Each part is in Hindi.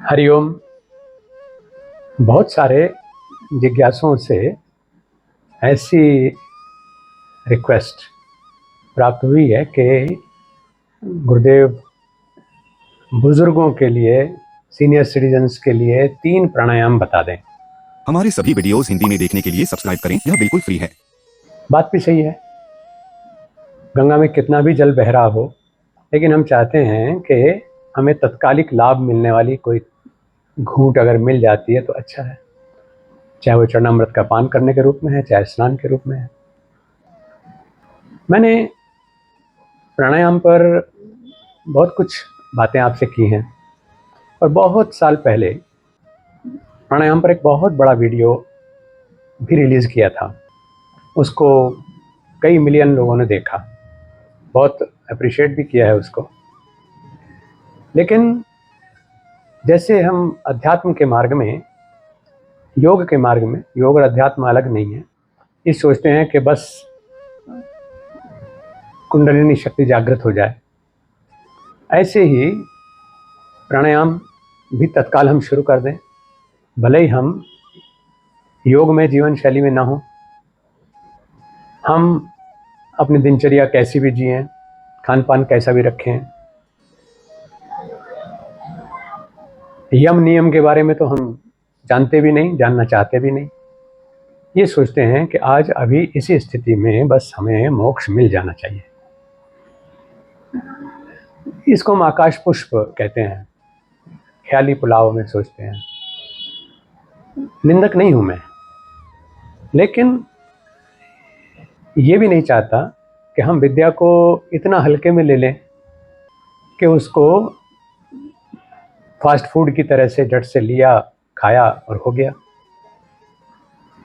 हरिओम। बहुत सारे जिज्ञासुओं से ऐसी रिक्वेस्ट प्राप्त हुई है कि गुरुदेव बुजुर्गों के लिए, सीनियर सिटीजन्स के लिए 3 प्राणायाम बता दें। हमारे सभी वीडियोस हिंदी में देखने के लिए सब्सक्राइब करें, यह बिल्कुल फ्री है। बात भी सही है। गंगा में कितना भी जल बह रहा हो, लेकिन हम चाहते हैं कि हमें तत्कालिक लाभ मिलने वाली कोई घूंट अगर मिल जाती है तो अच्छा है, चाहे वो चरणामृत का पान करने के रूप में है, चाहे स्नान के रूप में है। मैंने प्राणायाम पर बहुत कुछ बातें आपसे की हैं और बहुत साल पहले प्राणायाम पर एक बहुत बड़ा वीडियो भी रिलीज़ किया था। उसको कई मिलियन लोगों ने देखा, बहुत अप्रिशिएट भी किया है उसको। लेकिन जैसे हम अध्यात्म के मार्ग में, योग के मार्ग में, योग और अध्यात्म अलग नहीं है, ये सोचते हैं कि बस कुंडलिनी शक्ति जागृत हो जाए। ऐसे ही प्राणायाम भी तत्काल हम शुरू कर दें, भले ही हम योग में जीवन शैली में ना हो, हम अपनी दिनचर्या कैसी भी जिएं, खान पान कैसा भी रखें, यम नियम के बारे में तो हम जानते भी नहीं, जानना चाहते भी नहीं। ये सोचते हैं कि आज अभी इसी स्थिति में बस हमें मोक्ष मिल जाना चाहिए। इसको हम आकाश पुष्प कहते हैं, ख्याली पुलाव में सोचते हैं। निंदक नहीं हूं मैं, लेकिन ये भी नहीं चाहता कि हम विद्या को इतना हल्के में ले लें कि उसको फास्ट फूड की तरह से झट से लिया, खाया और हो गया।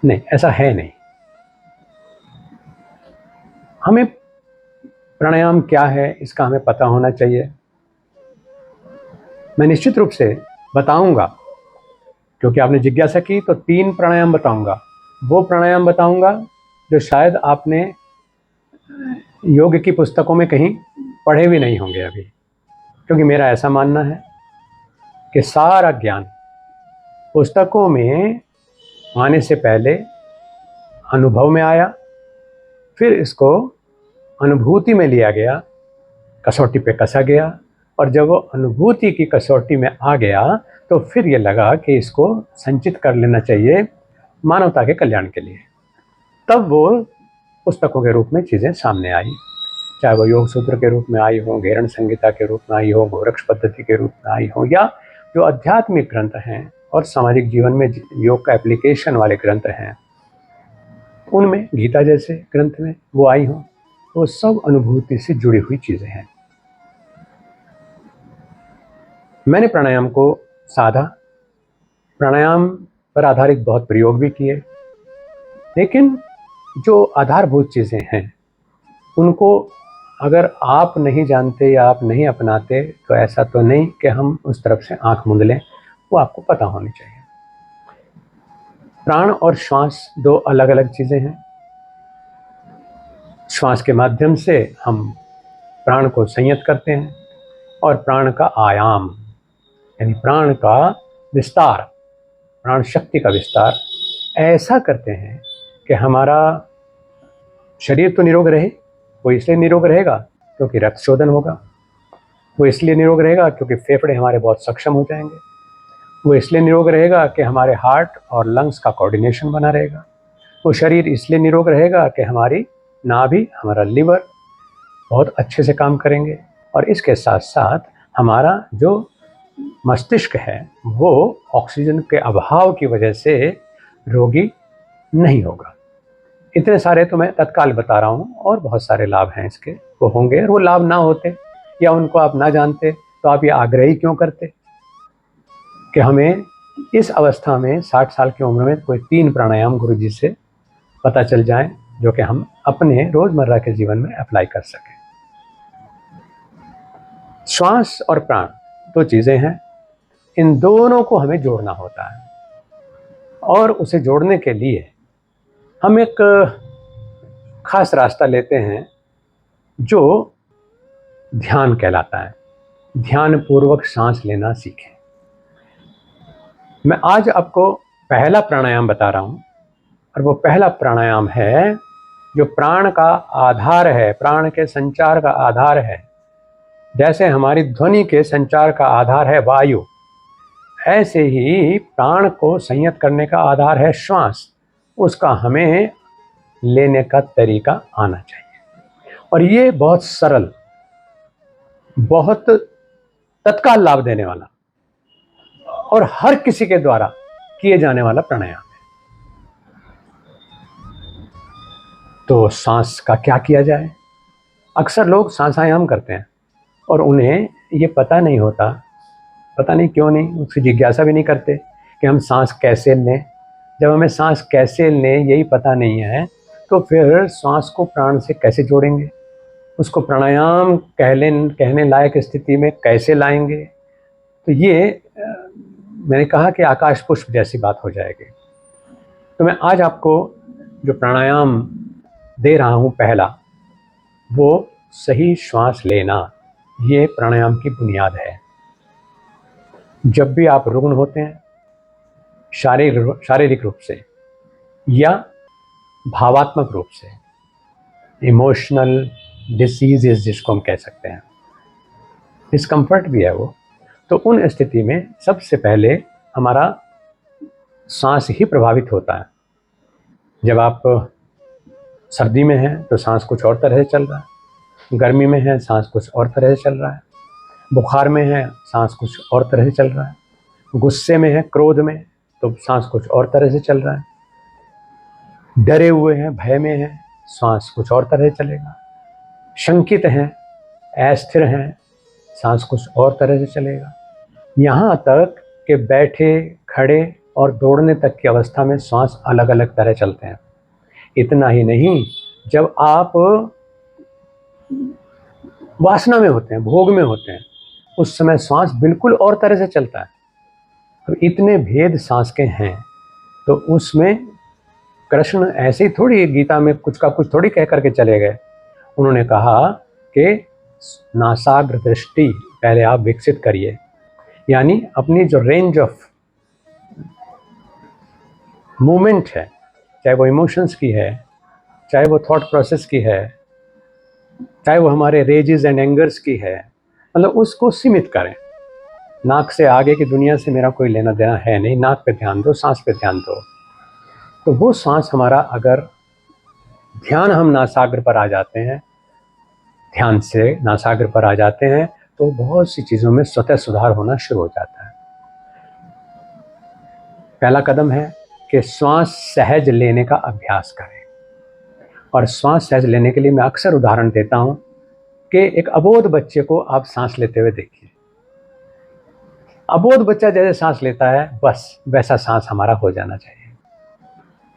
नहीं, ऐसा है नहीं। हमें प्राणायाम क्या है इसका हमें पता होना चाहिए। मैं निश्चित रूप से बताऊंगा, क्योंकि आपने जिज्ञासा की, तो 3 प्राणायाम बताऊंगा। वो प्राणायाम बताऊंगा जो शायद आपने योग की पुस्तकों में कहीं पढ़े भी नहीं होंगे अभी, क्योंकि मेरा ऐसा मानना है कि सारा ज्ञान पुस्तकों में आने से पहले अनुभव में आया, फिर इसको अनुभूति में लिया गया, कसौटी पे कसा गया, और जब वो अनुभूति की कसौटी में आ गया तो फिर ये लगा कि इसको संचित कर लेना चाहिए मानवता के कल्याण के लिए। तब वो पुस्तकों के रूप में चीज़ें सामने आई, चाहे वो योग सूत्र के रूप में आई हो, घेरण संहिता के रूप में आई हो, गोरक्ष पद्धति के रूप में आई हो, या जो आध्यात्मिक ग्रंथ हैं और सामाजिक जीवन में योग का एप्लीकेशन वाले ग्रंथ हैं, उनमें गीता जैसे ग्रंथ में वो आई हो। वो सब अनुभूति से जुड़ी हुई चीज़ें हैं। मैंने प्राणायाम को साधा, प्राणायाम पर आधारित बहुत प्रयोग भी किए, लेकिन जो आधारभूत चीज़ें हैं उनको अगर आप नहीं जानते या आप नहीं अपनाते तो ऐसा तो नहीं कि हम उस तरफ से आंख मूंद लें, वो आपको पता होनी चाहिए। प्राण और श्वास 2 अलग अलग चीज़ें हैं। श्वास के माध्यम से हम प्राण को संयत करते हैं और प्राण का आयाम यानी प्राण का विस्तार, प्राण शक्ति का विस्तार ऐसा करते हैं कि हमारा शरीर तो निरोग रहे। वो इसलिए निरोग रहेगा क्योंकि रक्त शोधन होगा, वो इसलिए निरोग रहेगा क्योंकि फेफड़े हमारे बहुत सक्षम हो जाएंगे, वो इसलिए निरोग रहेगा कि हमारे हार्ट और लंग्स का कोऑर्डिनेशन बना रहेगा, वो शरीर इसलिए निरोग रहेगा कि हमारी नाभि, हमारा लिवर बहुत अच्छे से काम करेंगे, और इसके साथ साथ हमारा जो मस्तिष्क है वो ऑक्सीजन के अभाव की वजह से रोगी नहीं होगा। इतने सारे तो मैं तत्काल बता रहा हूँ, और बहुत सारे लाभ हैं इसके, वो होंगे। और वो लाभ ना होते या उनको आप ना जानते तो आप ये आग्रह ही क्यों करते कि हमें इस अवस्था में 60 साल की उम्र में कोई 3 प्राणायाम गुरु जी से पता चल जाए जो कि हम अपने रोजमर्रा के जीवन में अप्लाई कर सकें। श्वास और प्राण 2 चीज़ें हैं, इन दोनों को हमें जोड़ना होता है, और उसे जोड़ने के लिए हम एक खास रास्ता लेते हैं जो ध्यान कहलाता है। ध्यान पूर्वक सांस लेना सीखें। मैं आज आपको पहला प्राणायाम बता रहा हूँ, और वो पहला प्राणायाम है जो प्राण का आधार है, प्राण के संचार का आधार है। जैसे हमारी ध्वनि के संचार का आधार है वायु, ऐसे ही प्राण को संयत करने का आधार है श्वास। उसका हमें लेने का तरीका आना चाहिए, और ये बहुत सरल, बहुत तत्काल लाभ देने वाला और हर किसी के द्वारा किए जाने वाला प्राणायाम है। तो सांस का क्या किया जाए? अक्सर लोग सांसायाम करते हैं और उन्हें ये पता नहीं होता, पता नहीं क्यों नहीं, उसकी जिज्ञासा भी नहीं करते कि हम सांस कैसे लें। जब हमें सांस कैसे लें यही पता नहीं है, तो फिर सांस को प्राण से कैसे जोड़ेंगे, उसको प्राणायाम कहने लायक स्थिति में कैसे लाएंगे? तो ये मैंने कहा कि आकाश पुष्प जैसी बात हो जाएगी। तो मैं आज आपको जो प्राणायाम दे रहा हूँ पहला, वो सही श्वास लेना, ये प्राणायाम की बुनियाद है। जब भी आप रुग्ण होते हैं शारीरिक रूप से या भावात्मक रूप से, इमोशनल डिसीजेस जिसको हम कह सकते हैं, डिस्कम्फर्ट भी है वो, तो उन स्थिति में सबसे पहले हमारा सांस ही प्रभावित होता है। जब आप सर्दी में हैं तो सांस कुछ और तरह से चल रहा है, गर्मी में है सांस कुछ और तरह से चल रहा है, बुखार में है सांस कुछ और तरह से चल रहा है, गुस्से में है, क्रोध में, तो सांस कुछ और तरह से चल रहा है, डरे हुए हैं, भय में है, सांस कुछ और तरह से चलेगा, शंकित हैं, अस्थिर हैं, सांस कुछ और तरह से चलेगा। यहाँ तक कि बैठे, खड़े और दौड़ने तक की अवस्था में सांस अलग अलग तरह चलते हैं। इतना ही नहीं, जब आप वासना में होते हैं, भोग में होते हैं, उस समय सांस बिल्कुल और तरह से चलता है। तो इतने भेद सांस के हैं, तो उसमें कृष्ण ऐसे ही थोड़ी गीता में कुछ का कुछ थोड़ी कह करके चले गए। उन्होंने कहा कि नासाग्र दृष्टि पहले आप विकसित करिए, यानी अपनी जो रेंज ऑफ मूवमेंट है, चाहे वो इमोशंस की है, चाहे वो थॉट प्रोसेस की है, चाहे वो हमारे रेजेस एंड एंगर्स की है, मतलब उसको सीमित करें। नाक से आगे की दुनिया से मेरा कोई लेना देना है नहीं, नाक पे ध्यान दो, सांस पे ध्यान दो। तो वो सांस हमारा, अगर ध्यान हम नासाग्र पर आ जाते हैं, ध्यान से नासाग्र पर आ जाते हैं, तो बहुत सी चीज़ों में स्वतः सुधार होना शुरू हो जाता है। पहला कदम है कि श्वास सहज लेने का अभ्यास करें। और श्वास सहज लेने के लिए मैं अक्सर उदाहरण देता हूँ कि एक अबोध बच्चे को आप सांस लेते हुए देखिए। अबोध बच्चा जैसे सांस लेता है, बस वैसा सांस हमारा हो जाना चाहिए।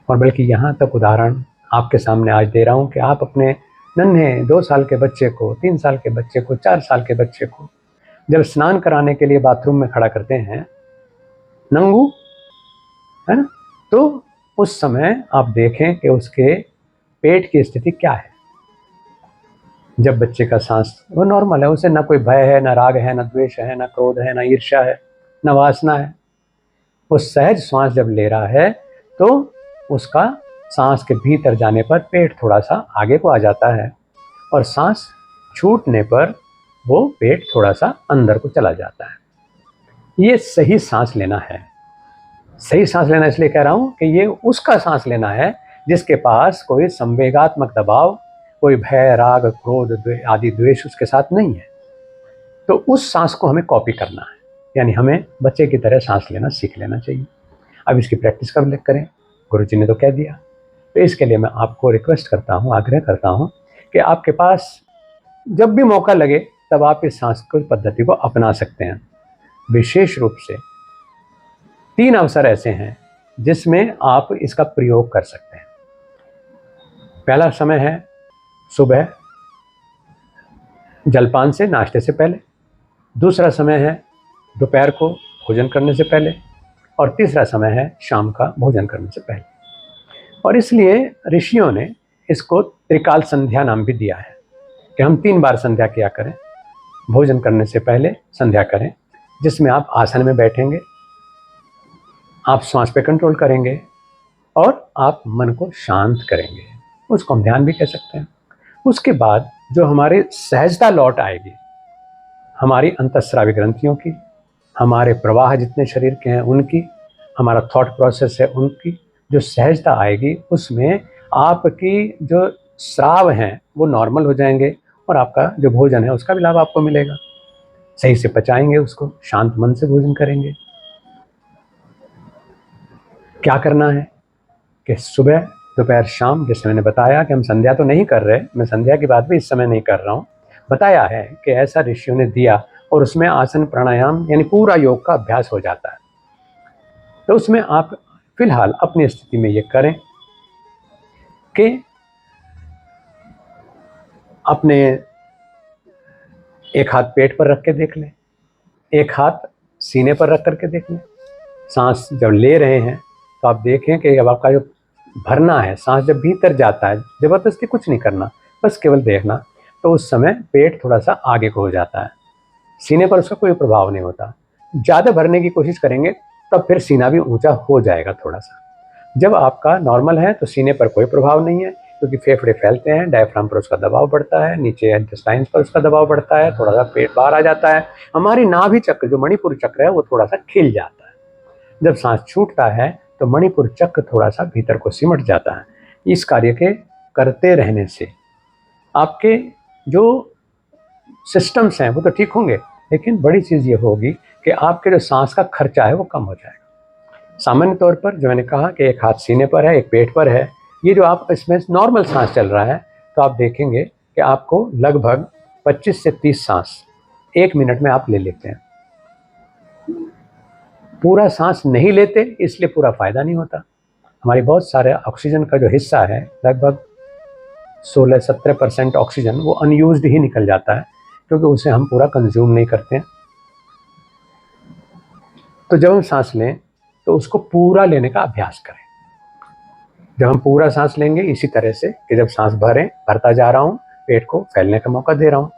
और बल्कि यहाँ तक उदाहरण आपके सामने आज दे रहा हूँ कि आप अपने नन्हे 2 साल के बच्चे को, 3 साल के बच्चे को, 4 साल के बच्चे को जब स्नान कराने के लिए बाथरूम में खड़ा करते हैं, नंगू है ना, तो उस समय आप देखें कि उसके पेट की स्थिति क्या है। जब बच्चे का सांस वो नॉर्मल है, उसे ना कोई भय है, ना राग है, ना द्वेष है, ना क्रोध है, ना ईर्ष्या है, ना वासना है। वो सहज सांस जब ले रहा है तो उसका सांस के भीतर जाने पर पेट थोड़ा सा आगे को आ जाता है, और सांस छूटने पर वो पेट थोड़ा सा अंदर को चला जाता है। ये सही सांस लेना है। सही सांस लेना इसलिए कह रहा हूँ कि ये उसका सांस लेना है जिसके पास कोई संवेगात्मक दबाव, कोई भय, राग, क्रोध आदि द्वेष उसके साथ नहीं है। तो उस सांस को हमें कॉपी करना है, यानी हमें बच्चे की तरह सांस लेना सीख लेना चाहिए। अब इसकी प्रैक्टिस कब करें? गुरुजी ने तो कह दिया। तो इसके लिए मैं आपको रिक्वेस्ट करता हूँ, आग्रह करता हूँ कि आपके पास जब भी मौका लगे तब आप इस सांस की पद्धति को अपना सकते हैं। विशेष रूप से 3 अवसर ऐसे हैं जिसमें आप इसका प्रयोग कर सकते हैं। पहला समय है सुबह जलपान से, नाश्ते से पहले। दूसरा समय है दोपहर को भोजन करने से पहले, और तीसरा समय है शाम का भोजन करने से पहले। और इसलिए ऋषियों ने इसको त्रिकाल संध्या नाम भी दिया है कि हम 3 बार संध्या किया करें। भोजन करने से पहले संध्या करें, जिसमें आप आसन में बैठेंगे, आप श्वास पे कंट्रोल करेंगे और आप मन को शांत करेंगे, उसको हम ध्यान भी कह सकते हैं। उसके बाद जो हमारे सहजता लौट आएगी हमारी अंतःस्रावी ग्रंथियों की, हमारे प्रवाह जितने शरीर के हैं उनकी, हमारा थॉट प्रोसेस है उनकी, जो सहजता आएगी उसमें आपकी जो स्राव हैं वो नॉर्मल हो जाएंगे और आपका जो भोजन है उसका भी लाभ आपको मिलेगा। सही से पचाएंगे उसको, शांत मन से भोजन करेंगे। क्या करना है कि सुबह दोपहर शाम, जैसे मैंने बताया कि हम संध्या तो नहीं कर रहे, मैं संध्या की बात भी इस समय नहीं कर रहा हूँ, बताया है कि ऐसा ऋषियों ने दिया और उसमें आसन प्राणायाम यानी पूरा योग का अभ्यास हो जाता है। तो उसमें आप फिलहाल अपनी स्थिति में ये करें कि अपने एक हाथ पेट पर रख के देख लें, एक हाथ सीने पर रख करके देख लें। सांस जब ले रहे हैं तो आप देखें कि अब आपका जो भरना है, सांस जब भीतर जाता है, जबरदस्ती कुछ नहीं करना, बस केवल देखना, तो उस समय पेट थोड़ा सा आगे को हो जाता है, सीने पर उसका कोई प्रभाव नहीं होता। ज़्यादा भरने की कोशिश करेंगे तब फिर सीना भी ऊंचा हो जाएगा थोड़ा सा। जब आपका नॉर्मल है तो सीने पर कोई प्रभाव नहीं है, क्योंकि फेफड़े फैलते हैं, डायफ्राम पर उसका दबाव बढ़ता है, नीचे इंटेस्टाइन्स पर उसका दबाव बढ़ता है, थोड़ा सा पेट बाहर आ जाता है, हमारी नाभि चक्र जो मणिपुर चक्र है वो थोड़ा सा खिल जाता है। जब सांस छूटता है तो मणिपुर चक्र थोड़ा सा भीतर को सिमट जाता है। इस कार्य के करते रहने से आपके जो सिस्टम्स हैं वो तो ठीक होंगे, लेकिन बड़ी चीज़ ये होगी कि आपके जो सांस का खर्चा है वो कम हो जाएगा। सामान्य तौर पर जो मैंने कहा कि एक हाथ सीने पर है, एक पेट पर है, ये जो आप इसमें नॉर्मल सांस चल रहा है, तो आप देखेंगे कि आपको लगभग 25 से 30 सांस 1 मिनट में आप ले लेते हैं। पूरा सांस नहीं लेते इसलिए पूरा फायदा नहीं होता। हमारी बहुत सारे ऑक्सीजन का जो हिस्सा है, लगभग 16-17% ऑक्सीजन वो अनयूज्ड ही निकल जाता है, क्योंकि उसे हम पूरा कंज्यूम नहीं करते हैं। तो जब हम सांस लें तो उसको पूरा लेने का अभ्यास करें। जब हम पूरा सांस लेंगे इसी तरह से कि जब सांस भरता जा रहा हूँ, पेट को फैलने का मौका दे रहा हूँ,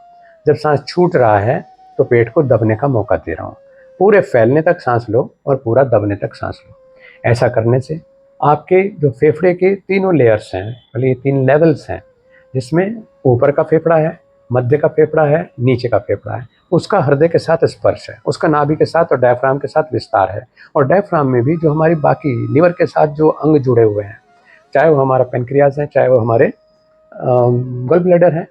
जब सांस छूट रहा है तो पेट को दबने का मौका दे रहा हूँ। पूरे फैलने तक सांस लो और पूरा दबने तक सांस लो। ऐसा करने से आपके जो फेफड़े के तीनों लेयर्स हैं, मतलब ये 3 लेवल्स हैं, जिसमें ऊपर का फेफड़ा है, मध्य का फेफड़ा है, नीचे का फेफड़ा है, उसका हृदय के साथ स्पर्श है, उसका नाभि के साथ और डायफ्राम के साथ विस्तार है। और डायफ्राम में भी जो हमारी बाकी लीवर के साथ जो अंग जुड़े हुए हैं, चाहे वो हमारा पेनक्रियाज है, चाहे वो हमारे गॉल ब्लैडर है,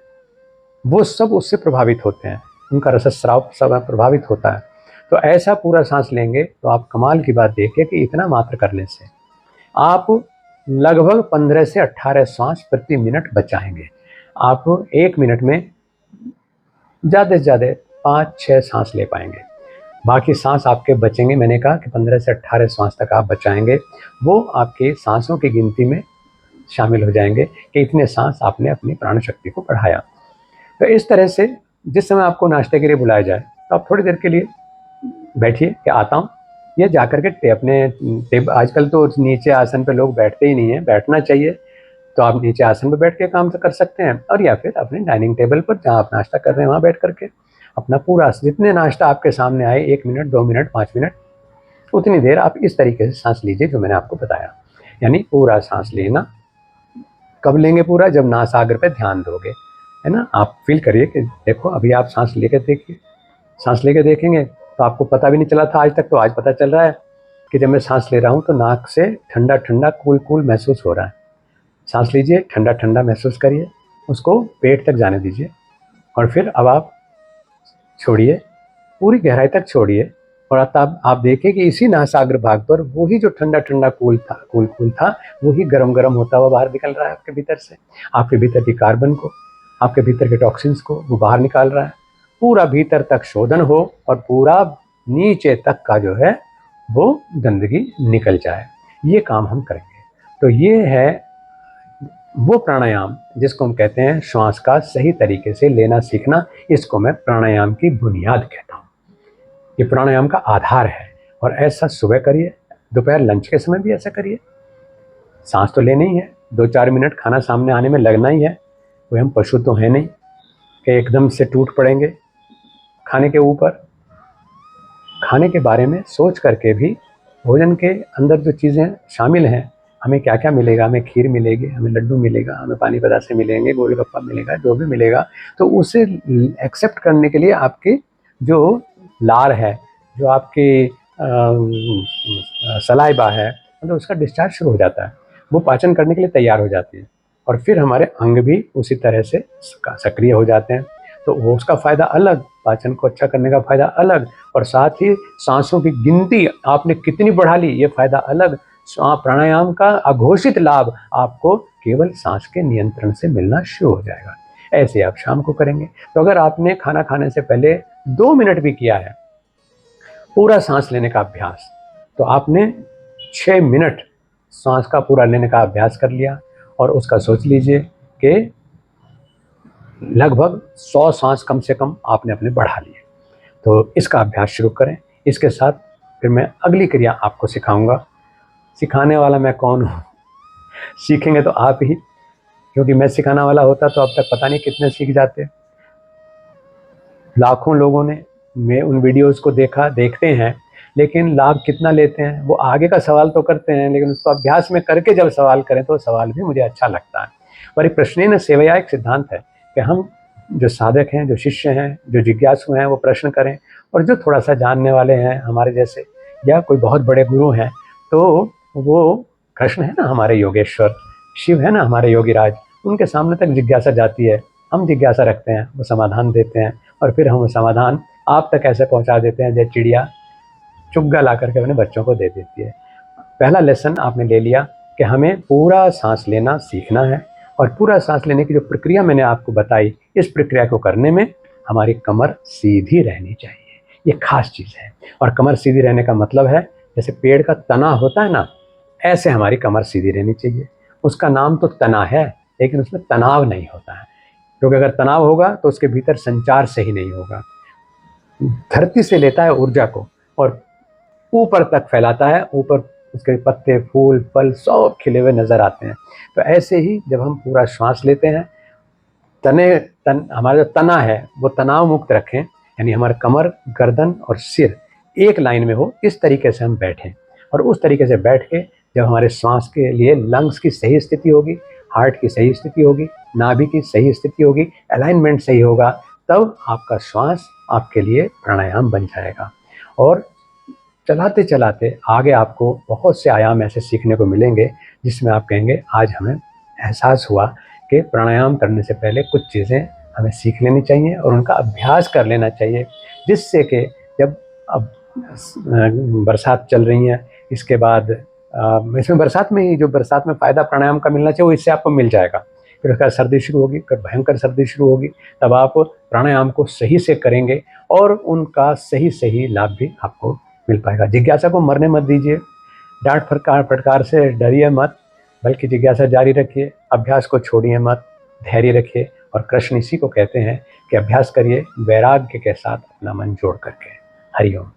वो सब उससे प्रभावित होते हैं, उनका रसस्राव सब प्रभावित होता है। तो ऐसा पूरा सांस लेंगे तो आप कमाल की बात देखिए कि इतना मात्र करने से आप लगभग 15 से 18 सांस प्रति मिनट बचाएंगे। आप 1 मिनट में ज़्यादा से ज़्यादा 5-6 सांस ले पाएंगे, बाकी सांस आपके बचेंगे। मैंने कहा कि 15 से 18 सांस तक आप बचाएंगे, वो आपकी सांसों की गिनती में शामिल हो जाएंगे कि इतने सांस आपने अपनी प्राण शक्ति को बढ़ाया। तो इस तरह से जिस समय आपको नाश्ते के लिए बुलाया जाए तो आप थोड़ी देर के लिए बैठिए कि आता हूँ, या जाकर के अपने आजकल तो नीचे आसन पे लोग बैठते ही नहीं है, बैठना चाहिए, तो आप नीचे आसन पे बैठ के काम तो कर सकते हैं, और या फिर अपने डाइनिंग टेबल पर जहाँ आप नाश्ता कर रहे हैं वहाँ बैठ करके अपना पूरा जितने नाश्ता आपके सामने आए, 1 मिनट, 2 मिनट, 5 मिनट, उतनी देर आप इस तरीके से सांस लीजिए जो मैंने आपको बताया। यानी पूरा सांस लेना कब लेंगे पूरा? जब नासाग्र पे ध्यान दोगे, है ना। आप फील करिए कि देखो अभी आप सांस लेके देखिए, सांस लेके देखेंगे तो आपको पता भी नहीं चला था आज तक, तो आज पता चल रहा है कि जब मैं सांस ले रहा हूँ तो नाक से ठंडा ठंडा कूल कूल महसूस हो रहा है। सांस लीजिए, ठंडा ठंडा महसूस करिए, उसको पेट तक जाने दीजिए, और फिर अब आप छोड़िए, पूरी गहराई तक छोड़िए, और तब आप देखें कि इसी नासाग्र भाग पर वही जो ठंडा ठंडा कूल कूल था वही गरम गरम होता हुआ बाहर निकल रहा है आपके भीतर से। आपके भीतर की कार्बन को, आपके भीतर के टॉक्सिन्स को वो बाहर निकाल रहा है। पूरा भीतर तक शोधन हो और पूरा नीचे तक का जो है वो गंदगी निकल जाए, ये काम हम करेंगे। तो ये है वो प्राणायाम जिसको हम कहते हैं श्वास का सही तरीके से लेना सीखना। इसको मैं प्राणायाम की बुनियाद कहता हूँ, ये प्राणायाम का आधार है। और ऐसा सुबह करिए, दोपहर लंच के समय भी ऐसा करिए। सांस तो लेनी ही है, 2-4 मिनट खाना सामने आने में लगना ही है, कोई हम पशु तो है नहीं कि एकदम से टूट पड़ेंगे खाने के ऊपर। खाने के बारे में सोच करके भी भोजन के अंदर जो चीज़ें शामिल हैं, हमें क्या क्या मिलेगा, हमें खीर मिलेगी, हमें लड्डू मिलेगा, हमें पानी बतासे मिलेंगे, गोलगप्पा मिलेगा, जो भी मिलेगा, तो उसे एक्सेप्ट करने के लिए आपकी जो लार है, जो आपकी सलाइवा है, मतलब उसका डिस्चार्ज शुरू हो जाता है, वो पाचन करने के लिए तैयार हो जाती है और फिर हमारे अंग भी उसी तरह से सक्रिय हो जाते हैं। तो वो उसका फ़ायदा अलग, पाचन को अच्छा करने का फ़ायदा अलग, और साथ ही सांसों की गिनती आपने कितनी बढ़ा ली ये फ़ायदा अलग। प्राणायाम का अघोषित लाभ आपको केवल सांस के नियंत्रण से मिलना शुरू हो जाएगा। ऐसे आप शाम को करेंगे। तो अगर आपने खाना खाने से पहले 2 मिनट भी किया है पूरा सांस लेने का अभ्यास, तो आपने 6 मिनट सांस का पूरा लेने का अभ्यास कर लिया, और उसका सोच लीजिए कि लगभग 100 सांस कम से कम आपने अपने बढ़ा लिए। तो इसका अभ्यास शुरू करें। इसके साथ फिर मैं अगली क्रिया आपको सिखाऊंगा। सिखाने वाला मैं कौन हूँ? सीखेंगे तो आप ही, क्योंकि मैं सिखाने वाला होता तो अब तक पता नहीं कितने सीख जाते। लाखों लोगों ने मैं उन वीडियोस को देखते हैं, लेकिन लाभ कितना लेते हैं वो आगे का सवाल तो करते हैं, लेकिन उसको अभ्यास में करके जब सवाल करें तो सवाल भी मुझे अच्छा लगता है। परिप्रश्नेन सेवया एक सिद्धांत है कि हम जो साधक हैं, जो शिष्य हैं, जो जिज्ञासु हैं, वो प्रश्न करें, और जो थोड़ा सा जानने वाले हैं हमारे जैसे, या कोई बहुत बड़े गुरु हैं, तो वो कृष्ण है ना हमारे योगेश्वर, शिव है ना हमारे योगीराज, उनके सामने तक जिज्ञासा जाती है। हम जिज्ञासा रखते हैं, वो समाधान देते हैं, और फिर हम वो समाधान आप तक ऐसे पहुंचा देते हैं जैसे चिड़िया चुग्गा ला करके अपने बच्चों को दे देती है। पहला लेसन आपने ले लिया कि हमें पूरा सांस लेना सीखना है, और पूरा सांस लेने की जो प्रक्रिया मैंने आपको बताई, इस प्रक्रिया को करने में हमारी कमर सीधी रहनी चाहिए। ये खास चीज़ है। और कमर सीधी रहने का मतलब है जैसे पेड़ का तना होता है ना, ऐसे हमारी कमर सीधी रहनी चाहिए। उसका नाम तो तना है, लेकिन उसमें तनाव नहीं होता है, क्योंकि अगर तनाव होगा तो उसके भीतर संचार सही नहीं होगा। धरती से लेता है ऊर्जा को और ऊपर तक फैलाता है, ऊपर उसके पत्ते, फूल, फल सब खिले हुए नजर आते हैं। तो ऐसे ही जब हम पूरा श्वास लेते हैं, हमारा जो तना है वो तनाव मुक्त रखें, यानी हमारा कमर, गर्दन और सिर एक लाइन में हो, इस तरीके से हम बैठें। और उस तरीके से बैठ के जब हमारे श्वास के लिए लंग्स की सही स्थिति होगी, हार्ट की सही स्थिति होगी, नाभि की सही स्थिति होगी, अलाइनमेंट सही होगा, तब आपका श्वास आपके लिए प्राणायाम बन जाएगा। और चलाते चलाते आगे आपको बहुत से आयाम ऐसे सीखने को मिलेंगे जिसमें आप कहेंगे आज हमें एहसास हुआ कि प्राणायाम करने से पहले कुछ चीज़ें हमें सीख लेनी चाहिए और उनका अभ्यास कर लेना चाहिए, जिससे कि जब अब बरसात चल रही है, इसके बाद इसमें बरसात में ही जो बरसात में फ़ायदा प्राणायाम का मिलना चाहिए वो इससे आपको मिल जाएगा। फिर उसके बाद सर्दी शुरू होगी, फिर भयंकर सर्दी शुरू होगी, तब आप प्राणायाम को सही से करेंगे और उनका सही सही लाभ भी आपको मिल पाएगा। जिज्ञासा को मरने मत दीजिए, डांट फटकार से डरिए मत, बल्कि जिज्ञासा जारी रखिए, अभ्यास को छोड़िए मत, धैर्य रखिए। और कृष्ण इसी को कहते हैं कि अभ्यास करिए वैराग्य के साथ अपना मन जोड़ करके। हरि ओम।